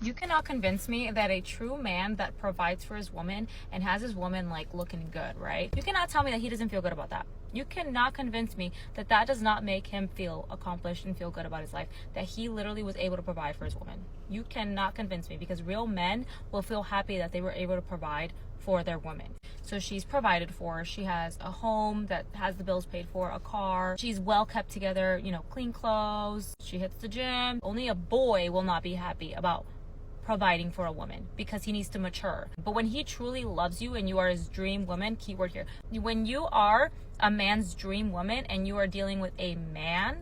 You cannot convince me that a true man that provides for his woman and has his woman like looking good, right? You cannot tell me that he doesn't feel good about that. You cannot convince me that that does not make him feel accomplished and feel good about his life, that he literally was able to provide for his woman. You cannot convince me, because real men will feel happy that they were able to provide for their woman. So she's provided for, she has a home that has the bills paid for, a car, she's well kept together, you know, clean clothes, she hits the gym. Only a boy will not be happy about providing for a woman, because he needs to mature. But when he truly loves you and you are his dream woman, keyword here, when you are a man's dream woman and you are dealing with a man,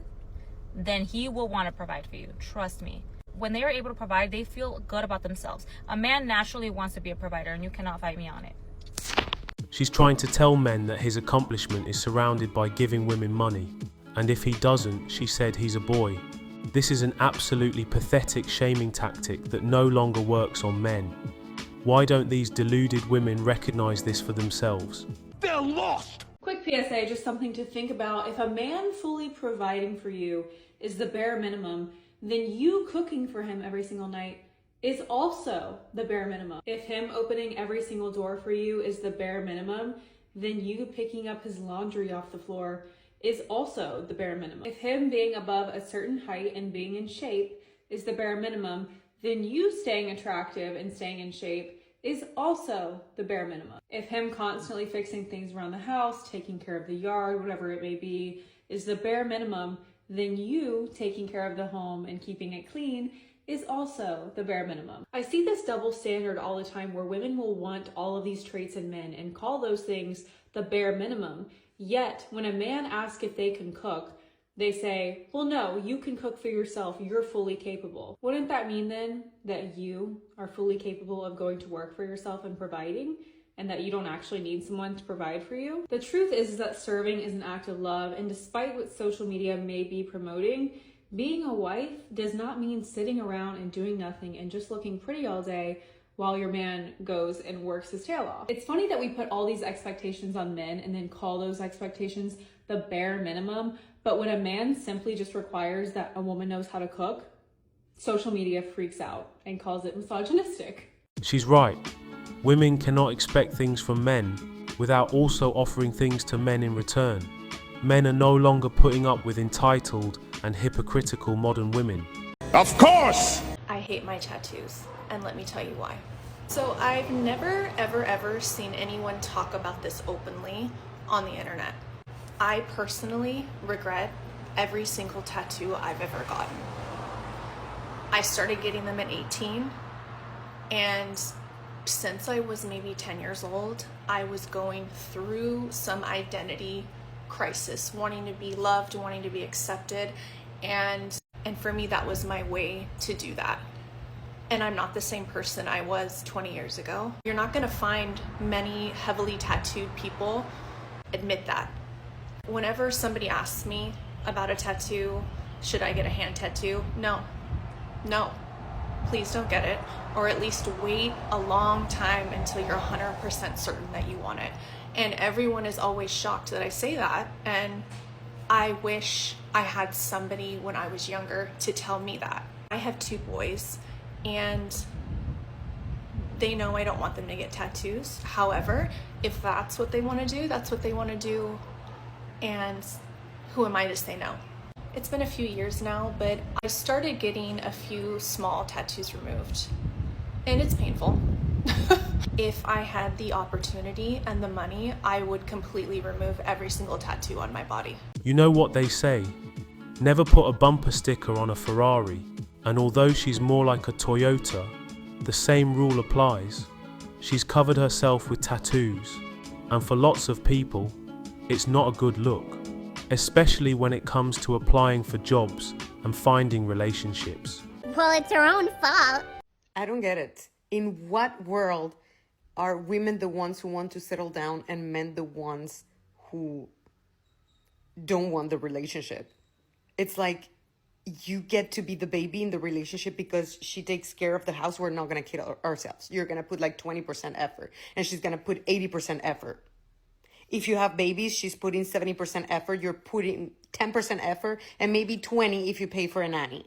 then he will want to provide for you. Trust me. When they are able to provide, they feel good about themselves. A man naturally wants to be a provider, and you cannot fight me on it. She's trying to tell men that his accomplishment is surrounded by giving women money, and if he doesn't, she said he's a boy. This is an absolutely pathetic shaming tactic that no longer works on men. Why don't these deluded women recognise this for themselves? They're lost! Quick PSA, just something to think about. If a man fully providing for you is the bare minimum, then you cooking for him every single night is also the bare minimum. If him opening every single door for you is the bare minimum, then you picking up his laundry off the floor is also the bare minimum. If him being above a certain height and being in shape is the bare minimum, then you staying attractive and staying in shape is also the bare minimum. If him constantly fixing things around the house, taking care of the yard, whatever it may be, is the bare minimum, then you taking care of the home and keeping it clean is also the bare minimum. I see this double standard all the time where women will want all of these traits in men and call those things the bare minimum. Yet when a man asks if they can cook, they say, well, no, you can cook for yourself. You're fully capable. Wouldn't that mean then that you are fully capable of going to work for yourself and providing, and that you don't actually need someone to provide for you? The truth is that serving is an act of love, and despite what social media may be promoting, being a wife does not mean sitting around and doing nothing and just looking pretty all day while your man goes and works his tail off. It's funny that we put all these expectations on men and then call those expectations the bare minimum, but when a man simply just requires that a woman knows how to cook, social media freaks out and calls it misogynistic. She's right. Women cannot expect things from men without also offering things to men in return. Men are no longer putting up with entitled and hypocritical modern women. Of course! I hate my tattoos, and let me tell you why. So I've never, ever seen anyone talk about this openly on the internet. I personally regret every single tattoo I've ever gotten. I started getting them at 18, and since I was maybe 10 years old, I was going through some identity crisis, wanting to be loved, wanting to be accepted, and for me that was my way to do that. And I'm not the same person I was 20 years ago. You're not gonna find many heavily tattooed people admit that. Whenever somebody asks me about a tattoo, should I get a hand tattoo? No, please don't get it, or at least wait a long time until you're 100% certain that you want it. And everyone is always shocked that I say that, and I wish I had somebody when I was younger to tell me that. I have 2 boys, and they know I don't want them to get tattoos. However, if that's what they want to do, that's what they want to do, and who am I to say no? It's been a few years now, but I started getting a few small tattoos removed, and it's painful. If I had the opportunity and the money, I would completely remove every single tattoo on my body. You know what they say, never put a bumper sticker on a Ferrari, and although she's more like a Toyota, the same rule applies. She's covered herself with tattoos, and for lots of people, it's not a good look, especially when it comes to applying for jobs and finding relationships. Well, it's her own fault. I don't get it. In what world are women the ones who want to settle down and men the ones who don't want the relationship? It's like you get to be the baby in the relationship because she takes care of the house. We're not going to kill ourselves. You're going to put like 20% effort and she's going to put 80% effort. If you have babies, she's putting 70% effort. You're putting 10% effort and maybe 20 if you pay for a nanny.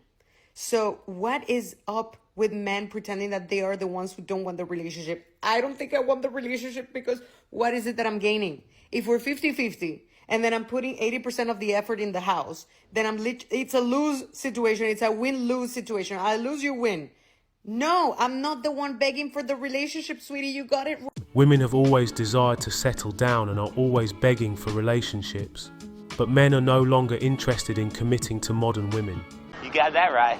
So what is up with men pretending that they are the ones who don't want the relationship. I don't think I want the relationship because what is it that I'm gaining? If we're 50-50 and then I'm putting 80% of the effort in the house, then it's a lose situation. It's a win-lose situation. I lose, you win. No, I'm not the one begging for the relationship, sweetie. You got it wrong. Women have always desired to settle down and are always begging for relationships. But men are no longer interested in committing to modern women. You got that right.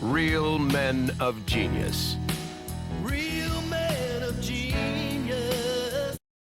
Real men of genius.